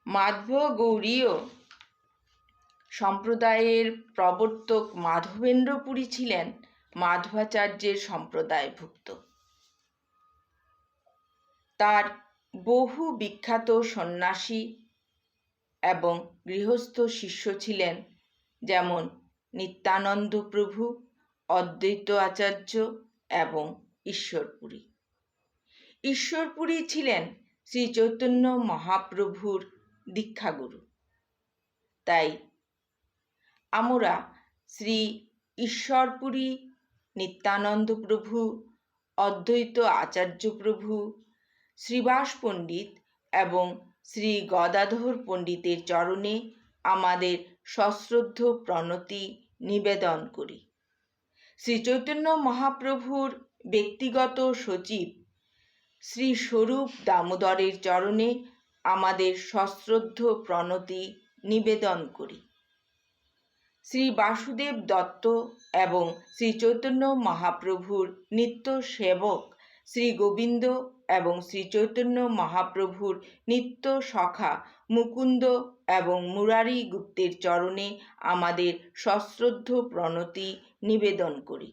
মাধব গৌড়ীয় সম্প্রদায়ের প্রবর্তক মাধবেন্দ্র পুরী ছিলেন মাধবাচার্যের সম্প্রদায়ভুক্ত। তার বহু বিখ্যাত সন্ন্যাসী এবং গৃহস্থ শিষ্য ছিলেন, যেমন নিত্যানন্দ প্রভু, অদ্বৈত আচার্য এবং ঈশ্বরপুরী। ঈশ্বরপুরী ছিলেন শ্রী চৈতন্য মহাপ্রভুর দীক্ষাগুরু। তাই আমরা শ্রী ঈশ্বরপুরী, নিত্যানন্দ প্রভু, অদ্বৈত আচার্য প্রভু, শ্রীবাস পণ্ডিত এবং শ্রী গদাধর পণ্ডিতের চরণে আমাদের সশ্রদ্ধ প্রণতি নিবেদন করি। শ্রী চৈতন্য মহাপ্রভুর ব্যক্তিগত সচিব শ্রী স্বরূপ দামোদরের চরণে আমাদের সশ্রদ্ধ প্রণতি নিবেদন করি। শ্রী বাসুদেব দত্ত এবং শ্রী চৈতন্য মহাপ্রভুর নিত্য সেবক শ্রী গোবিন্দ এবং শ্রী চৈতন্য মহাপ্রভুর নিত্য সখা মুকুন্দ এবং মুরারি গুপ্তের চরণে আমাদের সশ্রদ্ধ প্রণতি নিবেদন করি।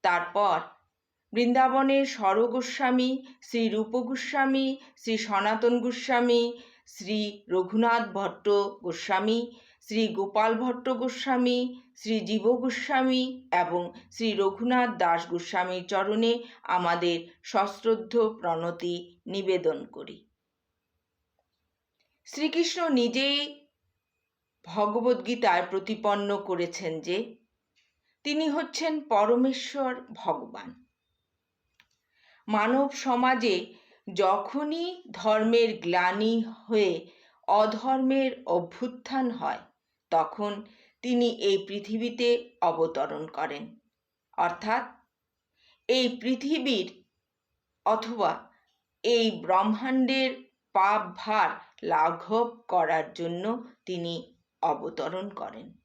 তারপর বৃন্দাবনের স্বরগোস্বামী শ্রী রূপ গোস্বামী, শ্রী সনাতন গোস্বামী, শ্রী রঘুনাথ ভট্ট গোস্বামী, শ্রী গোপাল ভট্ট গোস্বামী, শ্রী জীব গোস্বামী এবং শ্রী রঘুনাথ দাস গোস্বামীর চরণে আমাদের সশ্রদ্ধ প্রণতি নিবেদন করি। শ্রীকৃষ্ণ নিজেই ভগবদ্গীতায় প্রতিপন্ন করেছেন যে তিনি হচ্ছেন পরমেশ্বর ভগবান। মানব সমাজে যখনই ধর্মের গ্লানি হয়ে অধর্মের অভ্যুত্থান হয়, তখন তিনি এই পৃথিবীতে অবতরণ করেন। অর্থাৎ এই পৃথিবীর অথবা এই ব্রহ্মাণ্ডের পাপ ভার লাঘব করার জন্য তিনি অবতরণ করেন।